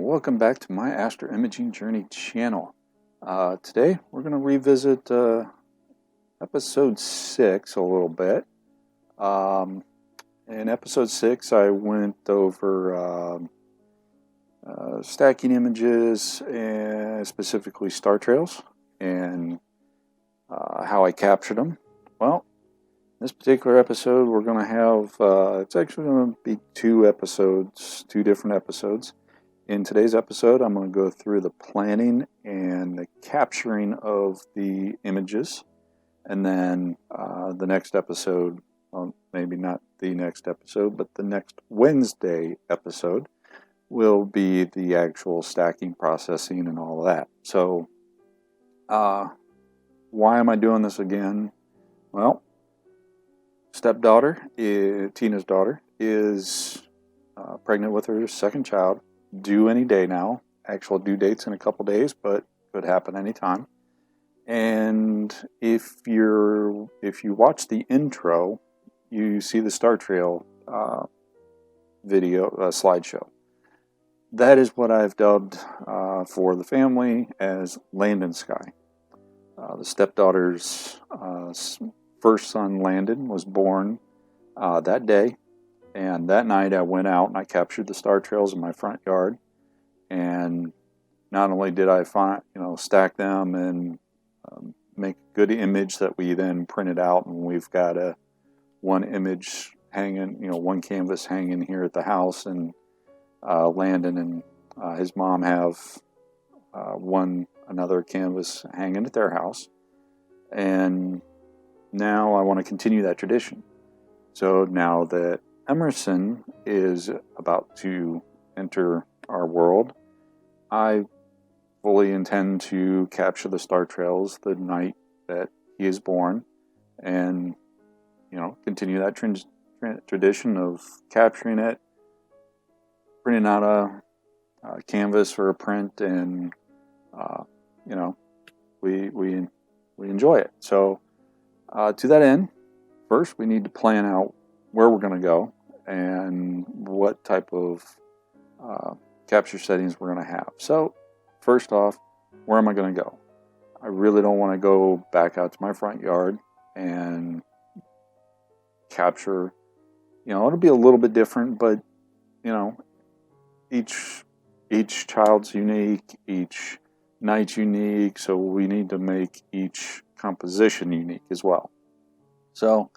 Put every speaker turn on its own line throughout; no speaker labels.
welcome back to my Astro Imaging Journey channel. Today we're going to revisit episode 6 a little bit. In episode 6 I went over stacking images and specifically star trails and how I captured them. Well, in this particular episode we're going to have, it's actually going to be two different episodes. In today's episode, I'm going to go through the planning and the capturing of the images, and then the next episode, well, maybe not the next episode, but the next Wednesday episode will be the actual stacking, processing, and all of that. So, why am I doing this again? Well, stepdaughter, Tina's daughter, is pregnant with her second child. Due any day now. Actual due date's in a couple days, but could happen anytime. And if you watch the intro, you see the star trail video slideshow. That is what I've dubbed for the family as Landon Sky. The stepdaughter's first son, Landon, was born that day. And that night I went out and I captured the star trails in my front yard. And not only did I stack them and make a good image that we then printed out, and we've got one image hanging, one canvas hanging here at the house, and Landon and his mom have another canvas hanging at their house. And now I want to continue that tradition. So now that Emerson is about to enter our world, I fully intend to capture the star trails the night that he is born, and continue that tradition of capturing it, printing out a canvas or a print, and we enjoy it. So to that end, first we need to plan out where we're going to go and what type of capture settings we're going to have. So first off, where am I going to go? I really don't want to go back out to my front yard and capture. It'll be a little bit different, but each child's unique, each night's unique, so we need to make each composition unique as well. So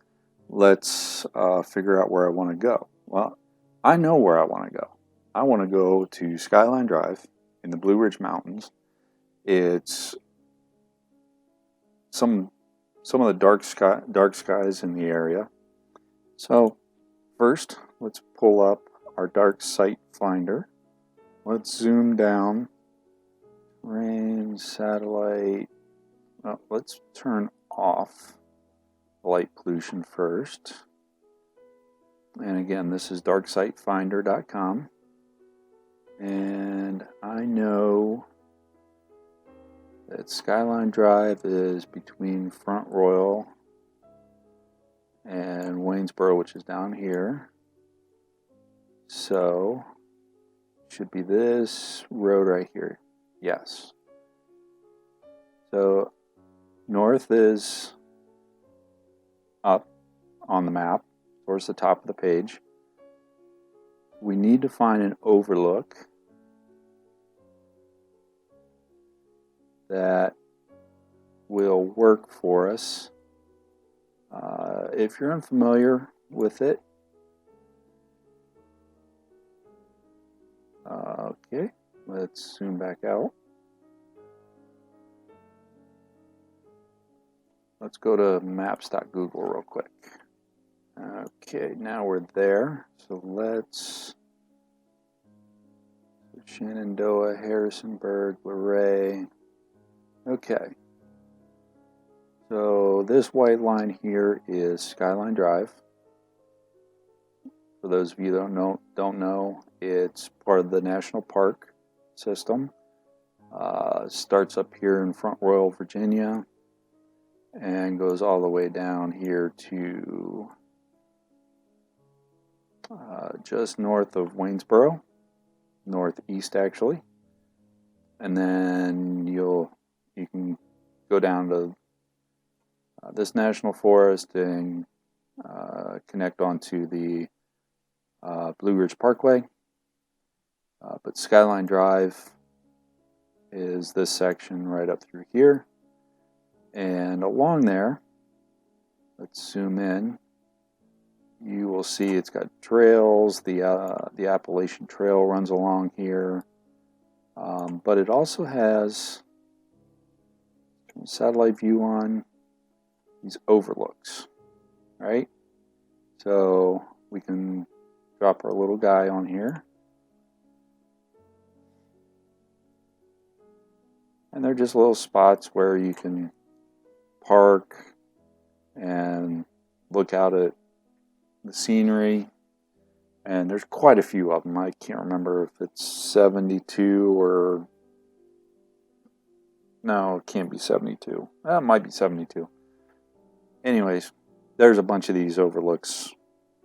let's figure out where I want to go. Well, I know where I want to go. I want to go to Skyline Drive in the Blue Ridge Mountains. It's some of the dark skies in the area. So first, let's pull up our dark sight finder. Let's zoom down. Rain, satellite. Well, let's turn off light pollution first. And again, this is darksightfinder.com. And I know that Skyline Drive is between Front Royal and Waynesboro, which is down here. So it should be this road right here. Yes. So north is up on the map towards the top of the page. We need to find an overlook that will work for us. If you're unfamiliar with it, okay, let's zoom back out. Let's go to maps.google real quick. Okay, now we're there. So let's Shenandoah, Harrisonburg, Luray. Okay. So this white line here is Skyline Drive. For those of you that don't know, it's part of the National Park system. Starts up here in Front Royal, Virginia, and goes all the way down here to just north of Waynesboro. northeast actually, and then you can go down to this national forest and connect onto the Blue Ridge Parkway. But Skyline Drive is this section right up through here, and along there, let's zoom in, you will see it's got trails. The Appalachian Trail runs along here, but it also has, turn the satellite view on, these overlooks, right? So we can drop our little guy on here, and they're just little spots where you can park and look out at the scenery. And there's quite a few of them. I can't remember if it's 72 or... no, it can't be 72. It might be 72. Anyways, there's a bunch of these overlooks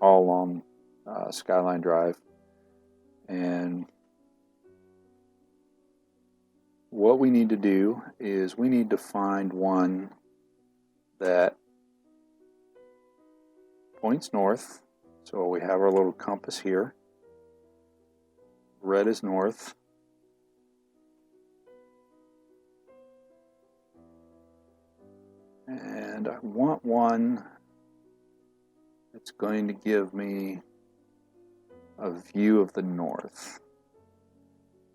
all along Skyline Drive. And what we need to do is we need to find one that points north. So we have our little compass here. Red is north. And I want one that's going to give me a view of the north.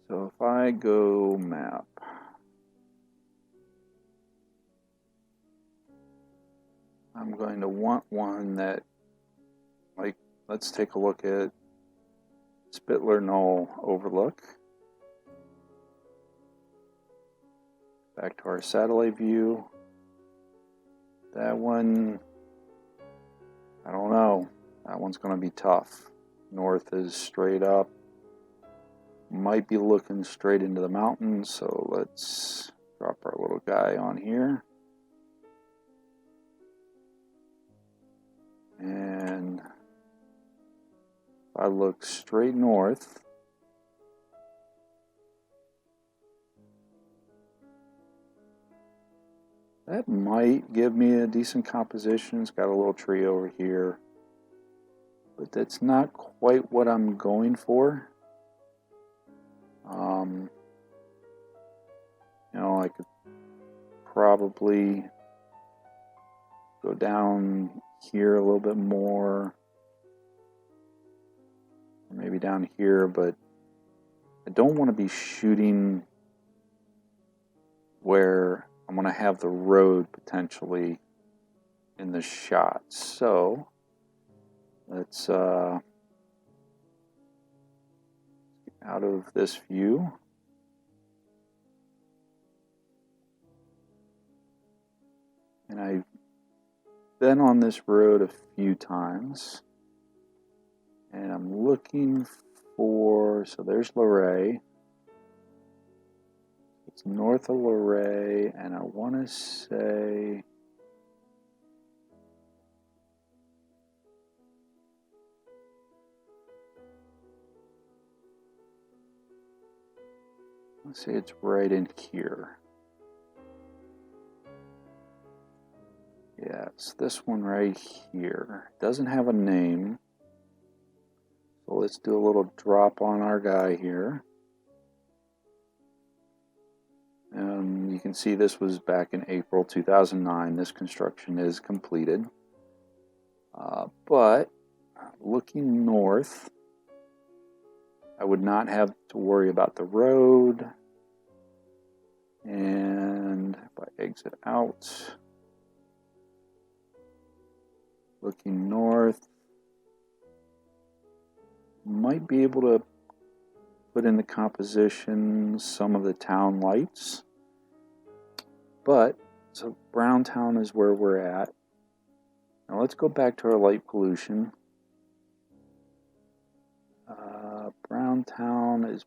So if I go map, I'm going to want one that, like, let's take a look at Spitler Knoll Overlook. Back to our satellite view. That one, I don't know. That one's going to be tough. North is straight up. Might be looking straight into the mountains, so let's drop our little guy on here. And if I look straight north, that might give me a decent composition. It's got a little tree over here, but that's not quite what I'm going for. You know, I could probably go down here a little bit more, maybe down here, but I don't want to be shooting where I'm going to have the road potentially in the shot. So let's get out of this view. And I've been on this road a few times, and I'm looking for, so there's Luray. It's north of Luray, and I want to say, let's say it's right in here. Yeah, it's this one right here. Doesn't have a name. So let's do a little drop on our guy here. You can see this was back in April 2009. This construction is completed. But looking north, I would not have to worry about the road. And if I exit out, looking north, might be able to put in the composition some of the town lights. But, so Browntown is where we're at. Now let's go back to our light pollution. Browntown is,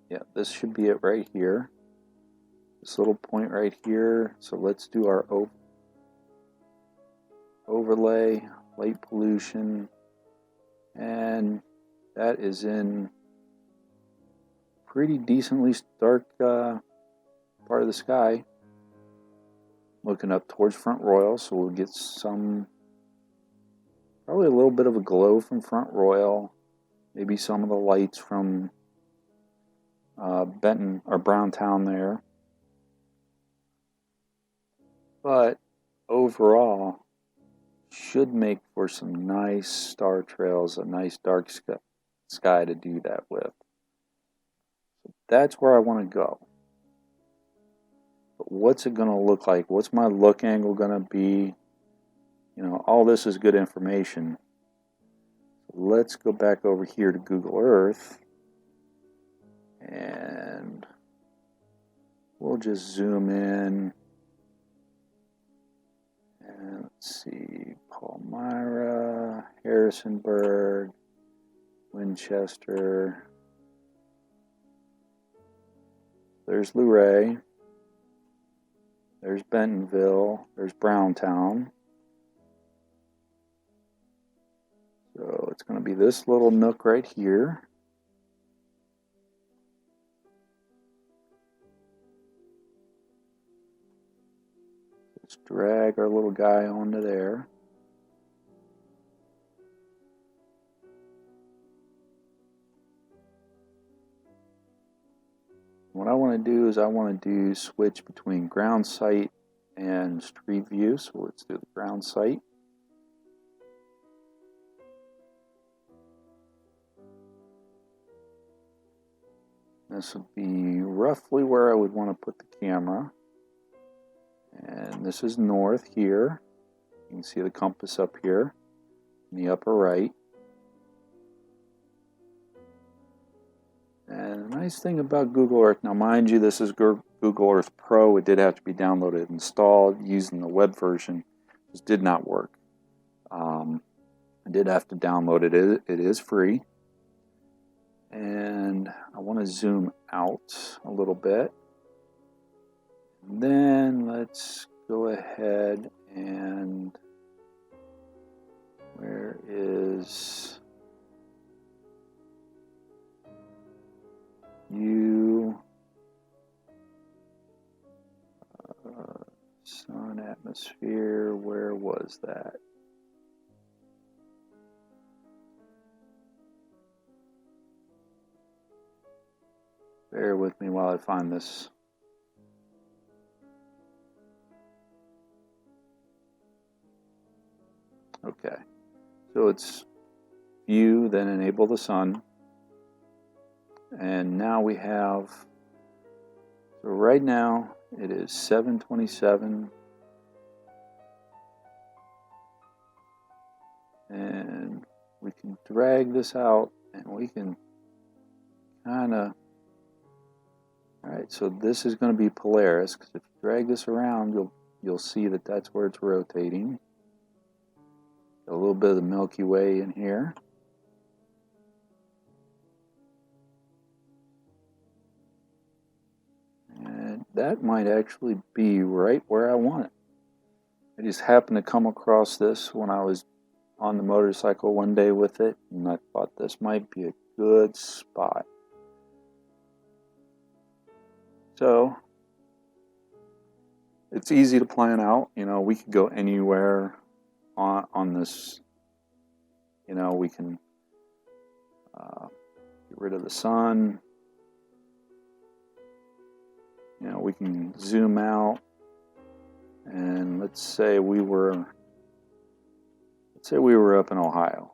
yeah, this should be it right here. This little point right here. So let's do our overlay, light pollution, and that is in pretty decently dark part of the sky. Looking up towards Front Royal, so we'll get some, probably a little bit of a glow from Front Royal, maybe some of the lights from Benton or Browntown there. But overall, should make for some nice star trails, a nice dark sky to do that with. So that's where I want to go. But what's it going to look like? What's my look angle going to be? You know, all this is good information. So let's go back over here to Google Earth. And we'll just zoom in. And let's see, Palmyra, Harrisonburg, Winchester. There's Luray. There's Bentonville. There's Browntown. So it's going to be this little nook right here. Let's drag our little guy onto there. What I want to do is I want to switch between ground sight and street view. So let's do the ground sight. This would be roughly where I would want to put the camera. And this is north here. You can see the compass up here in the upper right. And the nice thing about Google Earth, now mind you, this is Google Earth Pro. It did have to be downloaded and installed. Using the web version, this did not work. I did have to download it. It is free. And I want to zoom out a little bit. And then let's go ahead and where is you? Sun atmosphere, where was that? Bear with me while I find this. Okay, so it's view, then enable the sun. And now we have, so right now it is 7:27. And we can drag this out and we can kind of, all right, so this is going to be Polaris, because if you drag this around, you'll see that that's where it's rotating. Got a little bit of the Milky Way in here. And that might actually be right where I want it. I just happened to come across this when I was on the motorcycle one day with it, and I thought this might be a good spot. So it's easy to plan out. You know, we could go anywhere on this. You know, we can get rid of the sun. You know, we can zoom out, and let's say we were up in Ohio,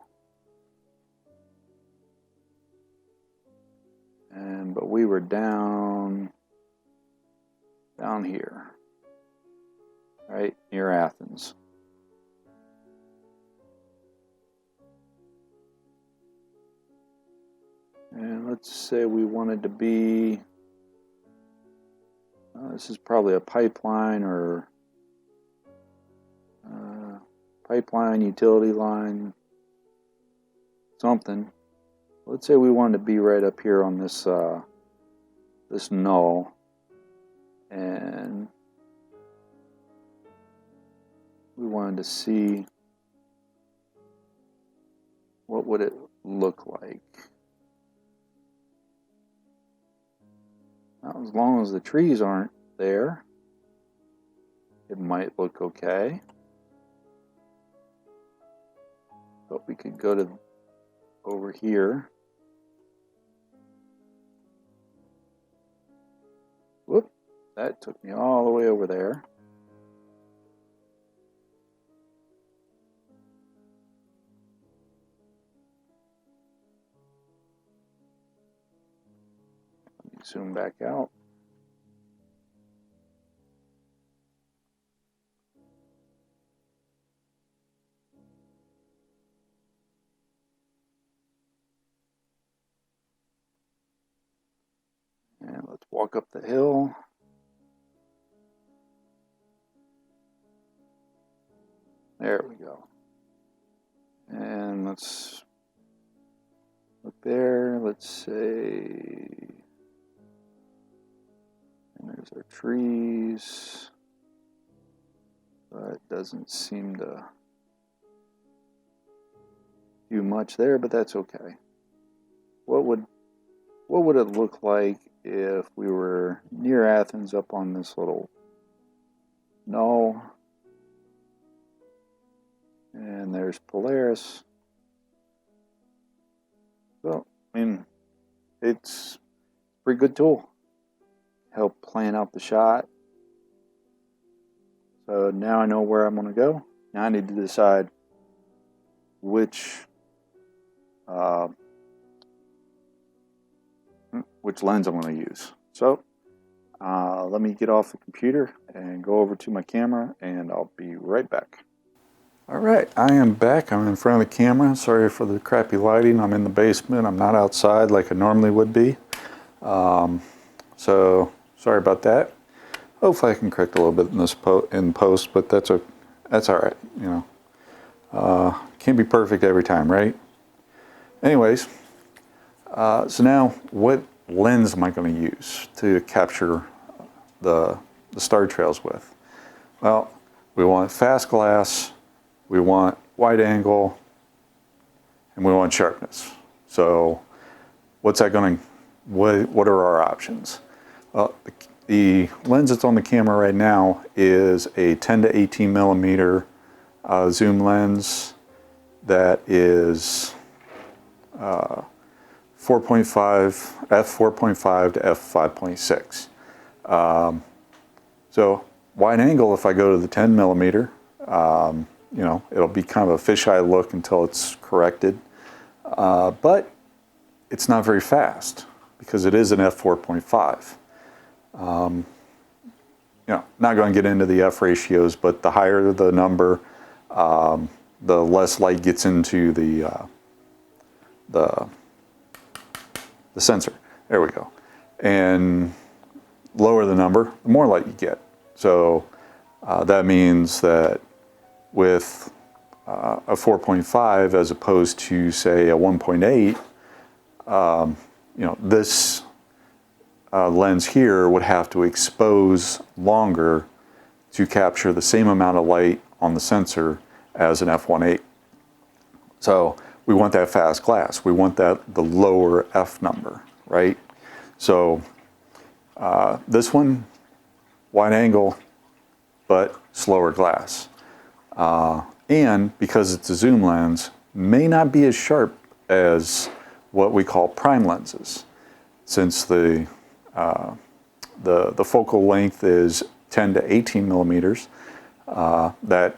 but we were down here, right near Athens. And let's say we wanted to be, this is probably a pipeline or pipeline, utility line, something. Let's say we wanted to be right up here on this this null, and we wanted to see what would it look like. Now, as long as the trees aren't there, it might look okay. But we could go to over here. Whoop, that took me all the way over there. Let me zoom back out. And let's walk up the hill. There we go. And let's look there. Let's say, and there's our trees. But it doesn't seem to do much there, but that's okay. What would it look like if we were near Athens up on this little knoll? And there's Polaris. So, I mean, it's a pretty good tool. Help plan out the shot. So now I know where I'm going to go. Now I need to decide which lens I'm going to use. So let me get off the computer and go over to my camera, and I'll be right back. Alright, I am back. I'm in front of the camera. Sorry for the crappy lighting. I'm in the basement. I'm not outside like I normally would be. So sorry about that. Hopefully I can correct a little bit in this post, but that's alright. You know, can't be perfect every time, right? Anyways, so now what lens am I going to use to capture the star trails with? Well, we want fast glass, we want wide angle, and we want sharpness. So what's that going to, what are our options? Well, the lens that's on the camera right now is a 10 to 18 millimeter zoom lens that is 4.5 f4.5 to f5.6. So wide angle, if I go to the 10 millimeter, you know, it'll be kind of a fisheye look until it's corrected, but it's not very fast because it is an f4.5. You know, not going to get into the f ratios, but the higher the number, the less light gets into the sensor. There we go. And lower the number, the more light you get. So that means that with a 4.5 as opposed to, say, a 1.8, you know, this lens here would have to expose longer to capture the same amount of light on the sensor as an f1.8. So we want that fast glass. We want the lower f number, right? So this one, wide angle, but slower glass. And because it's a zoom lens, may not be as sharp as what we call prime lenses, since the focal length is 10 to 18 millimeters. That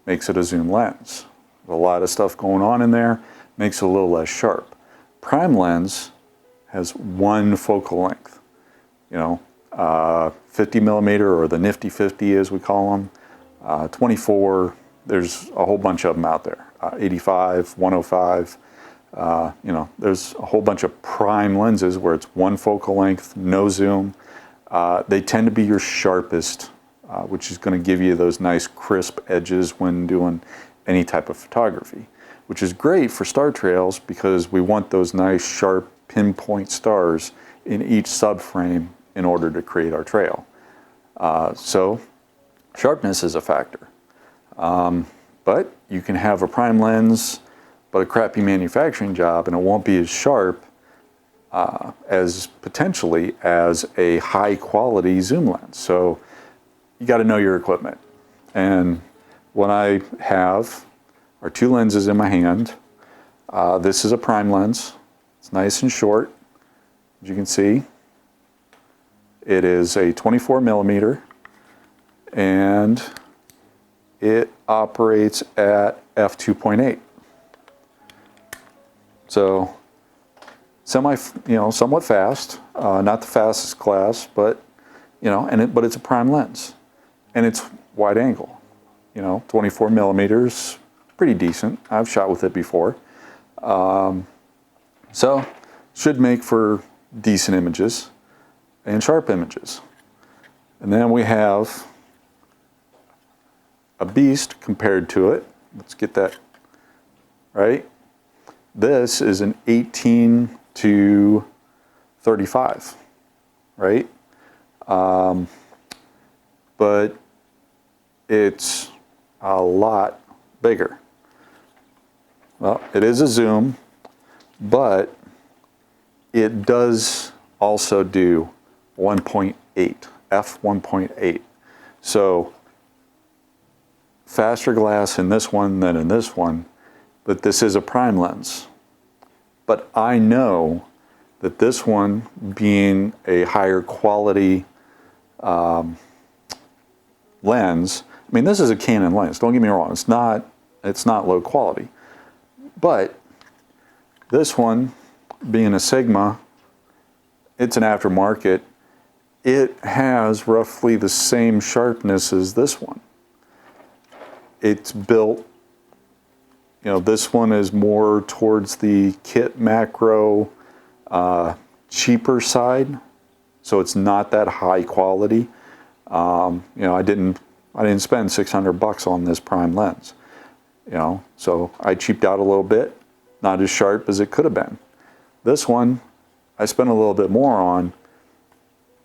makes it a zoom lens. There's a lot of stuff going on in there, makes it a little less sharp. Prime lens has one focal length, you know, 50 millimeter, or the nifty 50 as we call them, 24, there's a whole bunch of them out there, 85, 105, you know, there's a whole bunch of prime lenses where it's one focal length, no zoom. They tend to be your sharpest, which is going to give you those nice crisp edges when doing any type of photography, which is great for star trails because we want those nice sharp pinpoint stars in each subframe in order to create our trail. So sharpness is a factor. But you can have a prime lens but a crappy manufacturing job and it won't be as sharp as potentially as a high quality zoom lens. So you got to know your equipment. And what I have are two lenses in my hand. This is a prime lens. It's nice and short, as you can see. It is a 24 millimeter, and it operates at f2.8. So somewhat fast, not the fastest class, but but it's a prime lens, and it's wide angle. 24 millimeters, pretty decent. I've shot with it before, so should make for decent images and sharp images. And then we have a beast compared to it. Let's get that right. This is an 18 to 35, right? But it's a lot bigger. Well, it is a zoom, but it does also do 1.8, f1.8. So faster glass in this one than in this one, but this is a prime lens. But I know that this one, being a higher quality lens, I mean, this is a Canon lens, don't get me wrong, it's not low quality. But this one, being a Sigma, it's an aftermarket, it has roughly the same sharpness as this one. It's built, this one is more towards the kit macro, cheaper side, so it's not that high quality. I didn't spend $600 on this prime lens, so I cheaped out a little bit, not as sharp as it could have been. This one, I spent a little bit more on.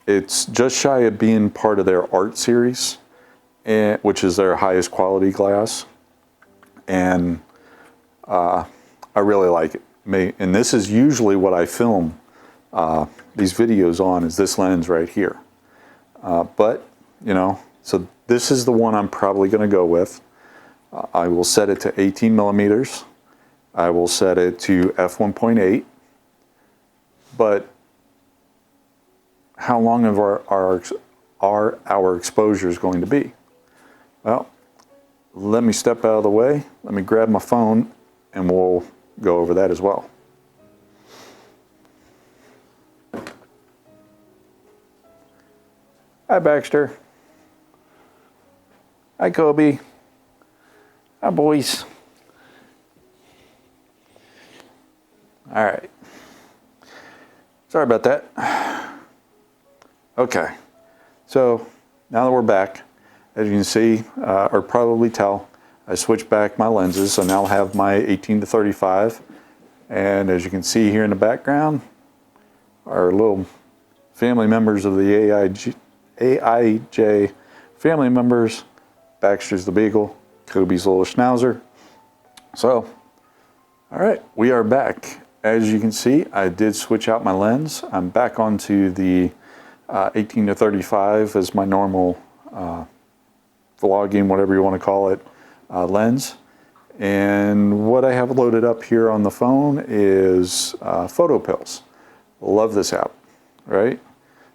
It's just shy of being part of their art series, which is their highest quality glass, and I really like it. And this is usually what I film these videos on, is this lens right here. But so this is the one I'm probably going to go with. I will set it to 18 millimeters. I will set it to f1.8. But how long of our exposures going to be? Well, let me step out of the way. Let me grab my phone, and we'll go over that as well. Hi, Baxter. Hi, Kobe. Hi, boys. All right. Sorry about that. Okay. So now that we're back, as you can see, or probably tell, I switched back my lenses, so now I have my 18 to 35. And as you can see here in the background, our little family members of the AIJ family members. Baxter's the Beagle, Kobe's little Schnauzer. So, all right, we are back. As you can see, I did switch out my lens. I'm back onto the 18 to 35 as my normal vlogging, whatever you want to call it, lens. And what I have loaded up here on the phone is Photo Pills. Love this app, right?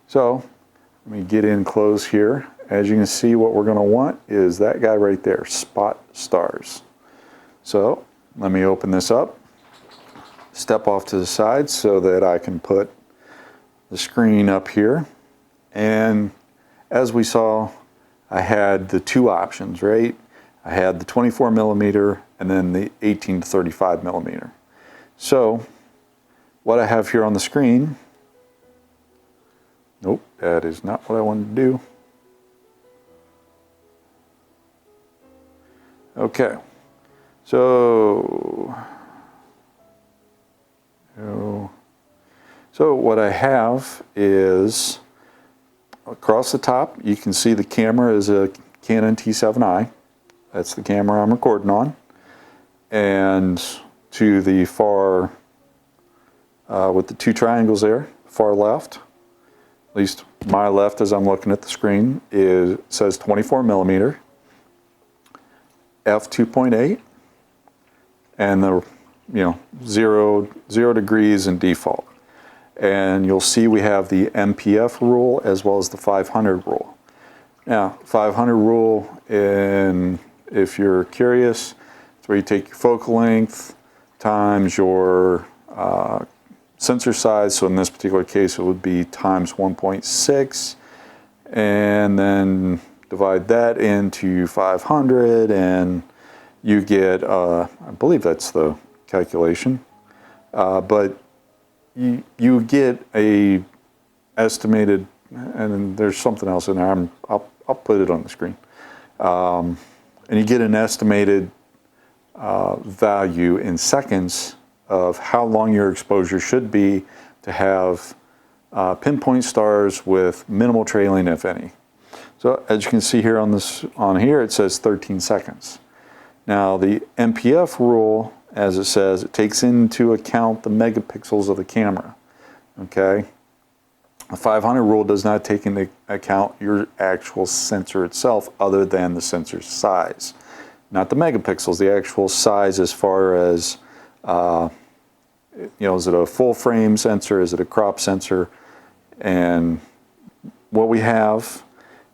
So let me get in close here. As you can see, what we're going to want is that guy right there, Spot Stars. So let me open this up, step off to the side so that I can put the screen up here. And as we saw, I had the two options, right? I had the 24 millimeter and then the 18 to 35 millimeter. So what I have here on the screen, nope, that is not what I wanted to do. Okay, so what I have is across the top, you can see the camera is a Canon T6i. That's the camera I'm recording on. And to the far with the two triangles there, far left, at least my left as I'm looking at the screen, says 24mm, f2.8, and the 0 degrees in default. And you'll see we have the Mpf rule as well as the 500 rule. Now, 500 rule, and if you're curious, it's where you take your focal length times your sensor size. So in this particular case, it would be times 1.6, and then divide that into 500, and you get, I believe that's the calculation, but you get a estimated, and there's something else in there, I'll put it on the screen, and you get an estimated value in seconds of how long your exposure should be to have pinpoint stars with minimal trailing, if any. So as you can see here on here, it says 13 seconds. Now the Mpf rule, as it says, it takes into account the megapixels of the camera. Okay, the 500 rule does not take into account your actual sensor itself, other than the sensor size, not the megapixels, the actual size as far as is it a full frame sensor, is it a crop sensor? And what we have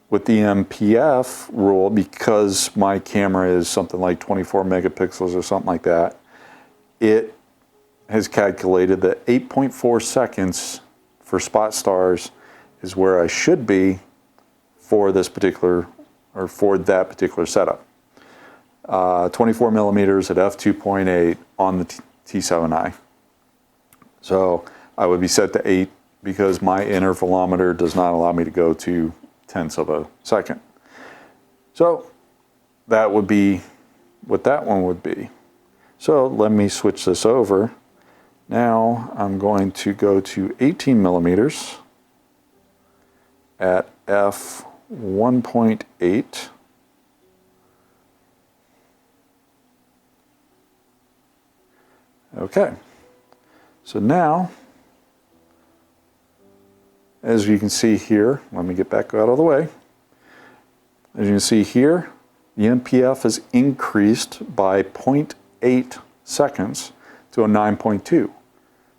with the Mpf rule, because my camera is something like 24 megapixels or something like that, it has calculated that 8.4 seconds for spot stars is where I should be for this particular, or for that particular setup. 24 millimeters at f2.8 on the T6i. So I would be set to 8 because my intervalometer does not allow me to go to tenths of a second. So that would be what that one would be. So let me switch this over. Now I'm going to go to 18 millimeters at f1.8. Okay, so now, as you can see here, let me get back out of the way. As you can see here, the Mpf is increased by 0.8 seconds to a 9.2.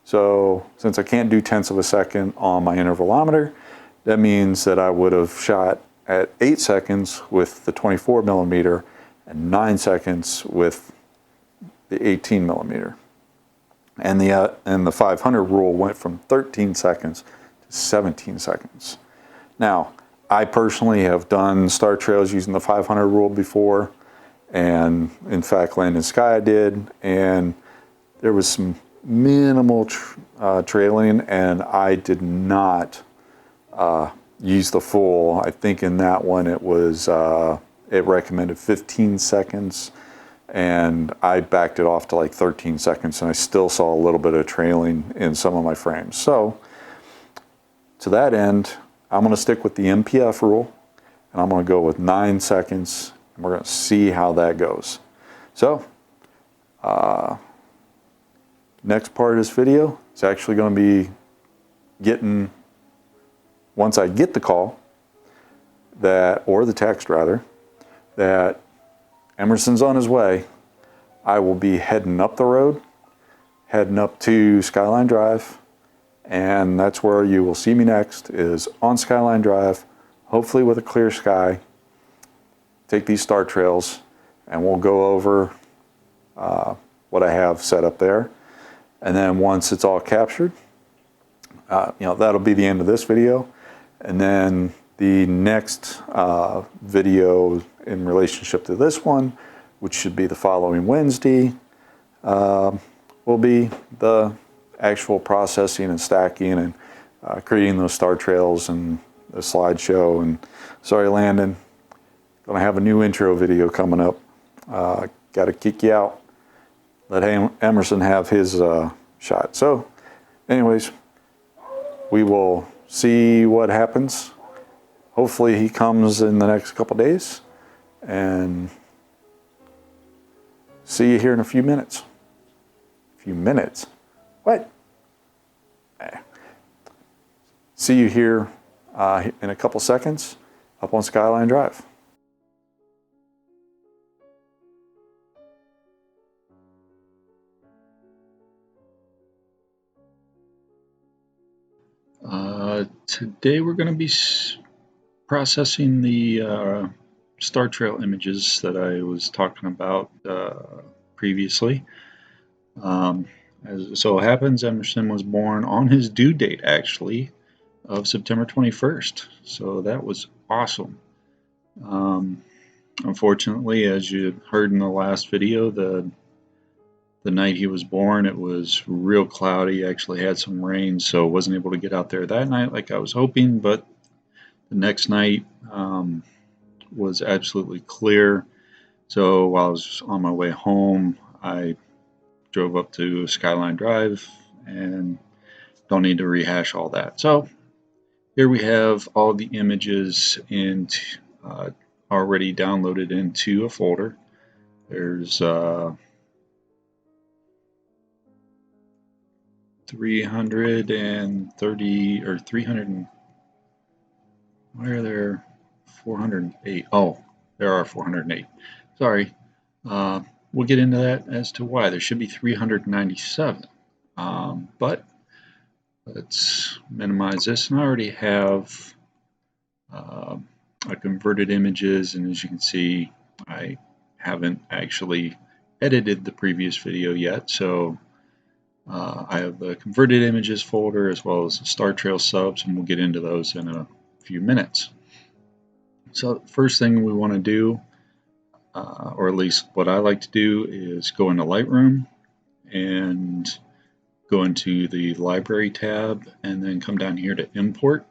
So since I can't do tenths of a second on my intervalometer, that means that I would have shot at 8 seconds with the 24 millimeter and 9 seconds with the 18 millimeter. And the 500 rule went from 13 seconds to 17 seconds. Now, I personally have done star trails using the 500 rule before, and in fact, Emersons Sky I did, and there was some minimal trailing, and I did not use the full. I think in that one it was, it recommended 15 seconds, and I backed it off to like 13 seconds, and I still saw a little bit of trailing in some of my frames. So to that end, I'm going to stick with the Mpf rule, and I'm going to go with 9 seconds, and we're going to see how that goes. So next part of this video is actually going to be getting, once I get the call, that, or the text rather, that Emerson's on his way, I will be heading up the road, heading up to Skyline Drive, and that's where you will see me next, is on Skyline Drive, hopefully with a clear sky, take these star trails, and we'll go over what I have set up there. And then once it's all captured, that'll be the end of this video. And then the next video in relationship to this one, which should be the following Wednesday, will be the actual processing and stacking and creating those star trails and the slideshow. And sorry, Landon, gonna have a new intro video coming up. Got to kick you out. Let Emerson have his shot. So, anyways, we will see what happens. Hopefully he comes in the next couple days, and see you here in a few minutes. Few minutes? What? See you here in a couple seconds up on Skyline Drive. Today we're going to be processing the star trail images that I was talking about previously. As it so happens, Emerson was born on his due date, actually, of September 21st. So that was awesome. Unfortunately, as you heard in the last video, the night he was born, it was real cloudy. Actually had some rain, so wasn't able to get out there that night like I was hoping, but the next night was absolutely clear. So while I was on my way home, I drove up to Skyline Drive, and don't need to rehash all that. So here we have all the images already downloaded into a folder. There's 330 or 300. Why are there 408? Oh, there are 408. Sorry. We'll get into that as to why. There should be 397. But let's minimize this. And I already have I converted images, and as you can see, I haven't actually edited the previous video yet. So I have the converted images folder as well as the star trail subs, and we'll get into those in a few minutes. So first thing we want to do, or at least what I like to do, is go into Lightroom and go into the library tab and then come down here to import.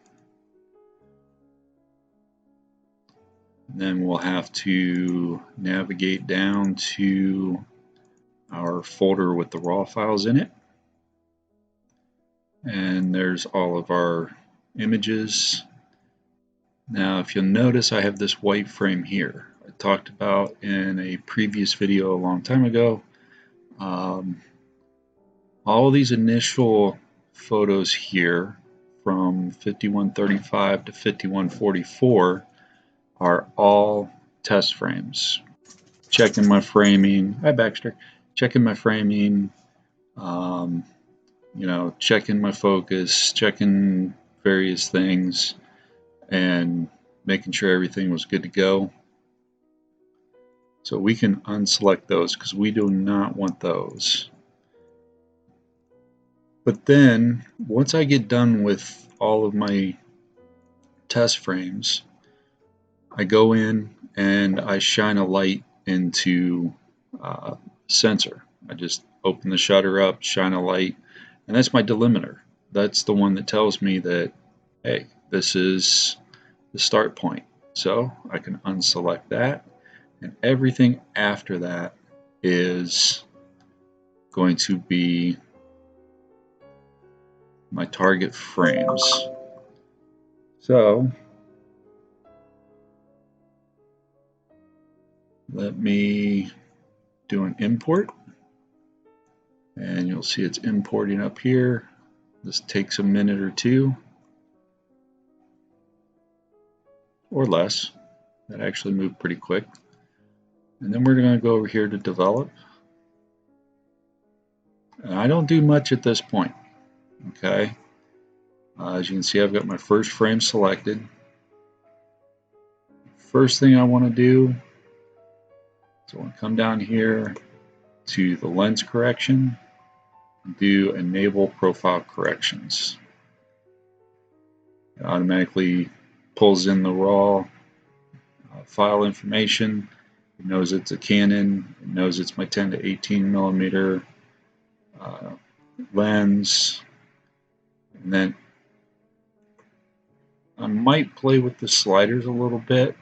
And then we'll have to navigate down to our folder with the raw files in it. And there's all of our images. Now, if you'll notice, I have this white frame here. I talked about in a previous video a long time ago. All these initial photos here from 5135 to 5144 are all test frames. Checking my framing. Hi, Baxter. Checking my framing. Checking my focus, checking various things, and making sure everything was good to go. So we can unselect those because we do not want those. But then once I get done with all of my test frames, I go in and I shine a light into sensor. I just open the shutter up, shine a light, and that's my delimiter. That's the one that tells me that, hey, this is the start point. So I can unselect that, and everything after that is going to be my target frames. So let me do an import, and you'll see it's importing up here. This takes a minute or two or less. That actually moved pretty quick. And then we're going to go over here to develop. And I don't do much at this point. Okay. As you can see, I've got my first frame selected. First thing I want to do is I want to come down here to the lens correction, do enable profile corrections. It automatically pulls in the raw file information. It knows it's a Canon. It knows it's my 10 to 18 millimeter lens. And then I might play with the sliders a little bit.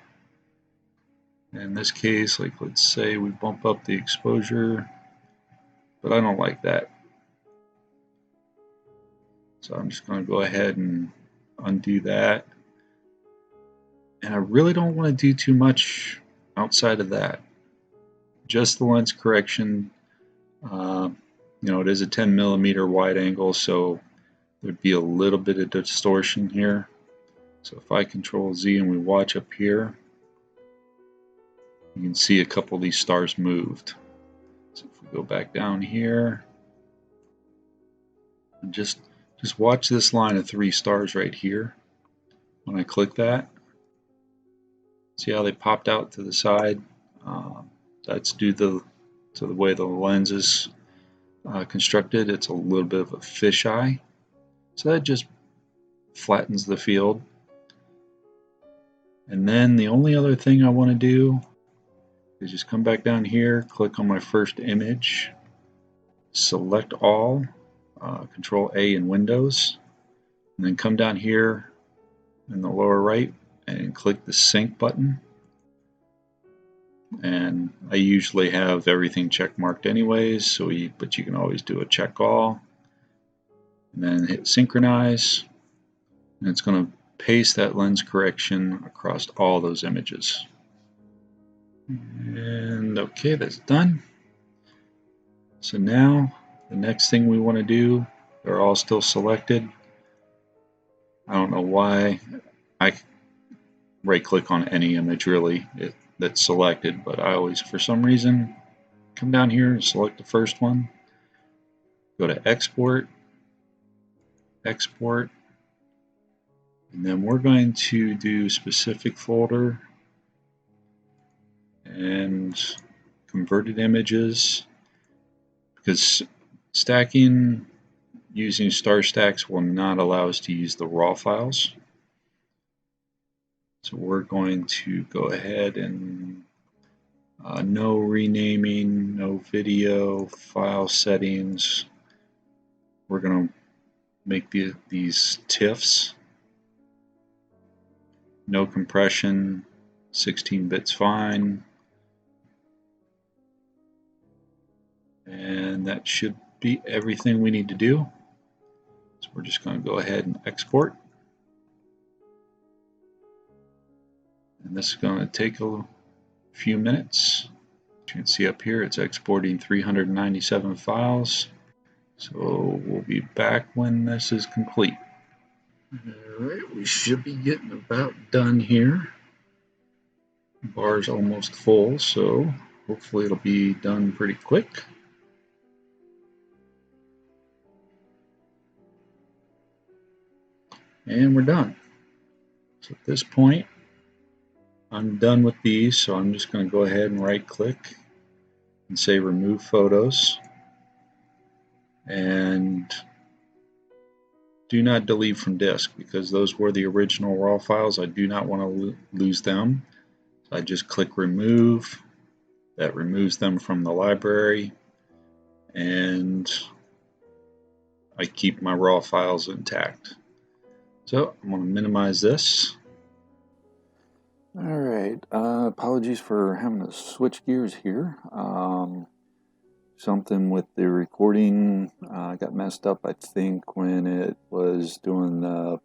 In this case, like let's say we bump up the exposure, but I don't like that. So I'm just going to go ahead and undo that. And I really don't want to do too much outside of that. Just the lens correction. It is a 10 millimeter wide angle, so there'd be a little bit of distortion here. So if I Control Z and we watch up here, you can see a couple of these stars moved. So if we go back down here, and just watch this line of 3 stars right here. When I click that, see how they popped out to the side? That's due to the way the lens is constructed. It's a little bit of a fisheye. So that just flattens the field. And then the only other thing I want to do is just come back down here, click on my first image, select all, Control A in Windows, and then come down here in the lower right and click the sync button. And I usually have everything check marked anyways, but you can always do a check all, and then hit synchronize, and it's going to paste that lens correction across all those images. And okay, that's done. So now the next thing we want to do, they're all still selected. I don't know why I right click on any image really that's selected, but I always, for some reason, come down here and select the first one, go to export, export, and then we're going to do specific folder and converted images, because stacking using star stacks will not allow us to use the raw files. So we're going to go ahead and no renaming, no video, file settings. We're going to make these TIFFs. No compression, 16 bits fine. And that should be everything we need to do. So we're just going to go ahead and export. And this is going to take a few minutes. As you can see up here, it's exporting 397 files. So we'll be back when this is complete. Alright, we should be getting about done here. The bar's almost full, so hopefully it'll be done pretty quick. And we're done. So at this point, I'm done with these, so I'm just going to go ahead and right click and say remove photos. And do not delete from disk, because those were the original raw files. I do not want to lose them. So I just click remove. That removes them from the library, and I keep my raw files intact. So I'm going to minimize this. Alright, apologies for having to switch gears here. Something with the recording got messed up, I think, when it was doing the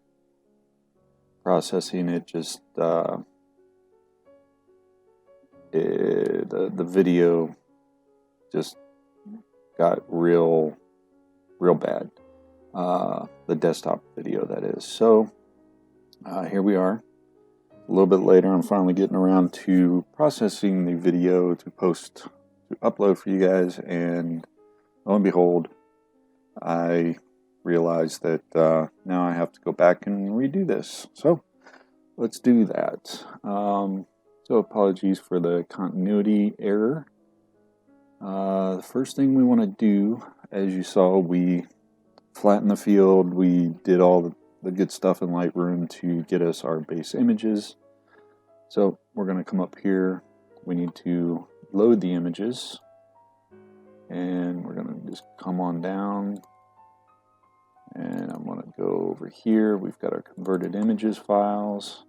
processing. It just the video just got real bad. The desktop video, that is. So here we are. A little bit later, I'm finally getting around to processing the video to upload for you guys, and lo and behold, I realized that now I have to go back and redo this. So let's do that. So apologies for the continuity error. The first thing we want to do, as you saw, we flattened the field. We did all the good stuff in Lightroom to get us our base images. So we're going to come up here. We need to load the images, and we're going to just come on down, and I'm going to go over here. We've got our converted images files.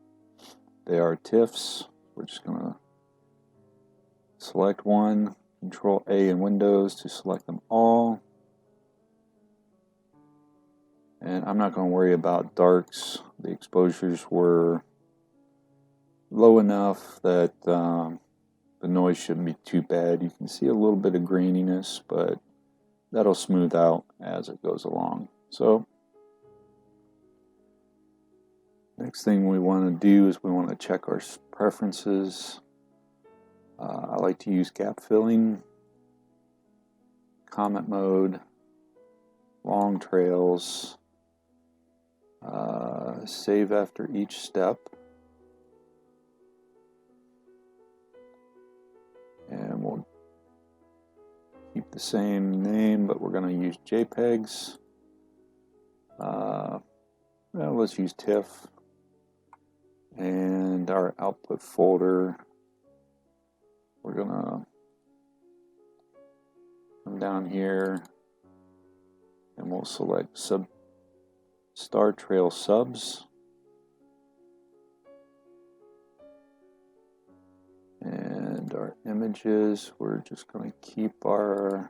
They are TIFFs. We're just going to select one, Control A in Windows to select them all. And I'm not going to worry about darks. The exposures were low enough that the noise shouldn't be too bad. You can see a little bit of graininess, but that'll smooth out as it goes along. So Next thing we want to do is we want to check our preferences. I like to use gap filling, comet mode, long trails, save after each step, and we'll keep the same name, but we're going to use JPEGs. Well, let's use TIFF, and our output folder, we're going to come down here and we'll select Star Trail subs, and our images, we're just going to keep the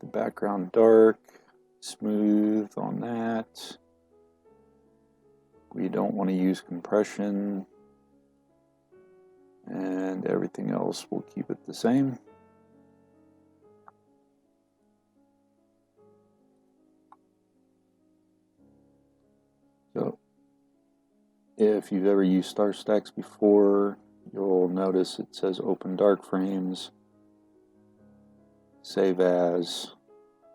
background dark, smooth on that. We don't want to use compression, and everything else we'll keep it the same. So if you've ever used StarStax before, you'll notice it says open dark frames, save as,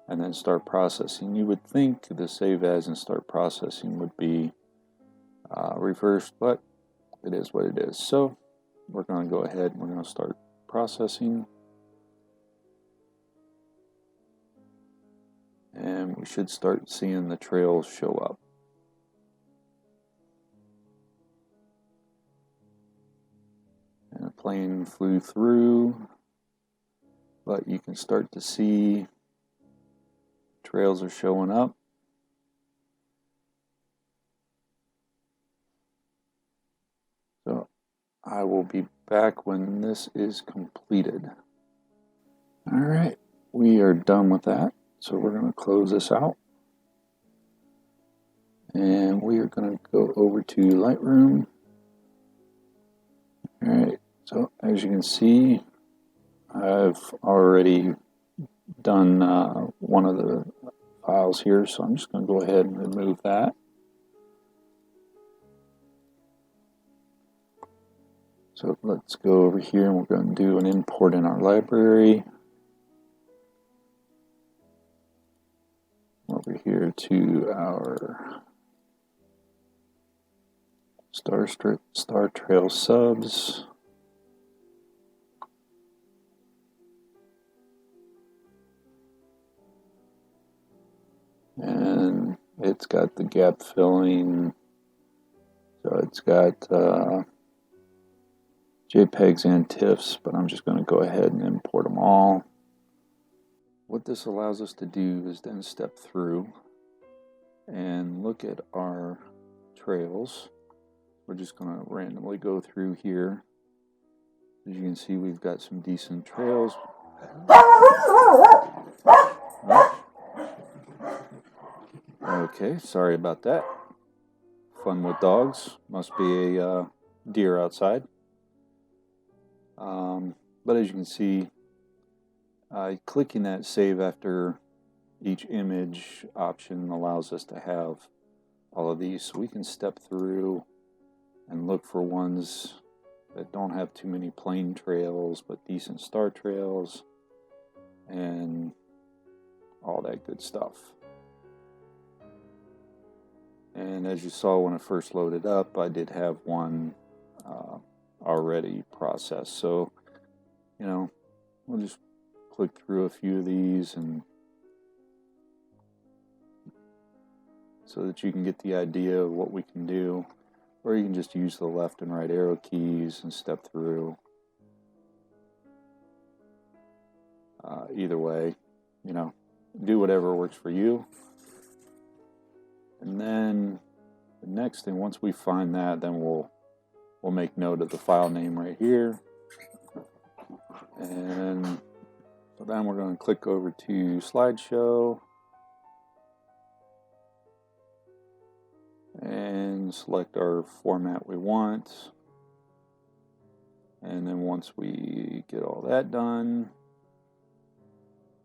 and then start processing. You would think the save as and start processing would be reversed, but it is what it is. So we're going to go ahead and we're going to start processing, and we should start seeing the trails show up. And a plane flew through, but you can start to see trails are showing up. So I will be back when this is completed. Alright, we are done with that. So we're going to close this out. And we are going to go over to Lightroom. Alright, so as you can see, I've already done one of the files here, so I'm just going to go ahead and remove that. So let's go over here and we're going to do an import in our library. Over here to our Star Trail subs. And it's got the gap filling, so it's got JPEGs and TIFFs, but I'm just going to go ahead and import them all. What this allows us to do is then step through and look at our trails. We're just going to randomly go through here. As you can see, we've got some decent trails. Okay, sorry about that. Fun with dogs. Must be a deer outside. But as you can see, clicking that save after each image option allows us to have all of these. So we can step through and look for ones that don't have too many plain trails, but decent star trails and all that good stuff. And as you saw when I first loaded up, I did have one already processed. So, you know, we'll just click through a few of these and so that you can get the idea of what we can do. Or you can just use the left and right arrow keys and step through. Either way, you know, do whatever works for you. And then the next thing, once we find that, then we'll make note of the file name right here. And so then we're going to click over to slideshow and select our format we want. And then once we get all that done,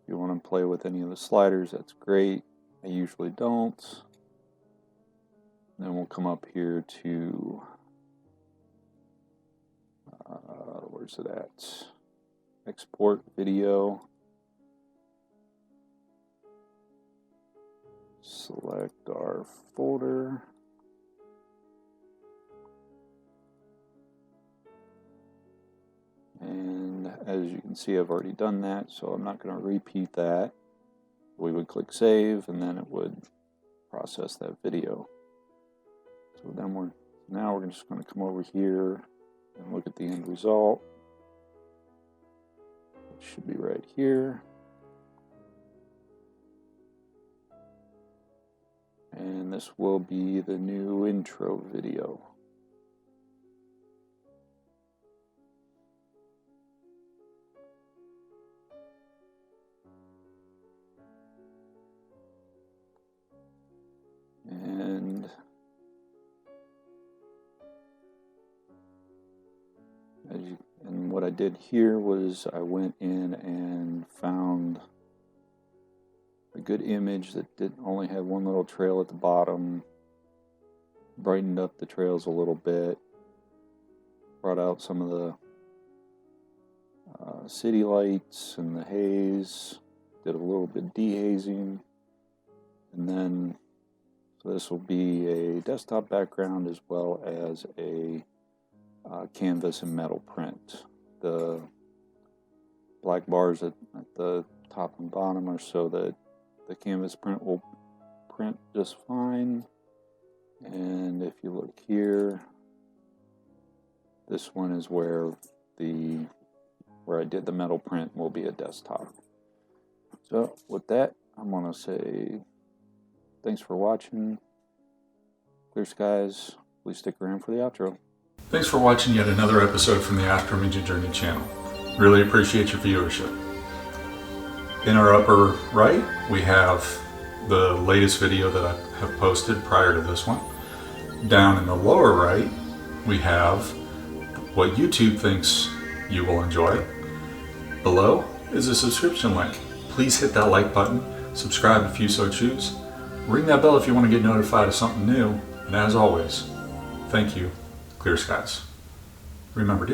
if you want to play with any of the sliders, that's great. I usually don't. Then we'll come up here to, where's it at? Export video. Select our folder. And as you can see, I've already done that, so I'm not going to repeat that. We would click save, and then it would process that video. So then now we're just going to come over here and look at the end result. It should be right here. And this will be the new intro video. And what I did here was I went in and found a good image that only had one little trail at the bottom, brightened up the trails a little bit, brought out some of the city lights and the haze, did a little bit dehazing, and then so this will be a desktop background as well as a canvas and metal print. The black bars at the top and bottom are so that the canvas print will print just fine. And if you look here, this one is where I did the metal print will be a desktop. So with that, I'm going to say thanks for watching. Clear skies. Please stick around for the outro.
Thanks for watching yet another episode from the Astro Imaging Journey channel. Really appreciate your viewership. In our upper right, we have the latest video that I have posted prior to this one. Down in the lower right, we have what YouTube thinks you will enjoy. Below is a subscription link. Please hit that like button, subscribe if you so choose, ring that bell if you want to get notified of something new, and as always, thank you. Clear skies. Remember to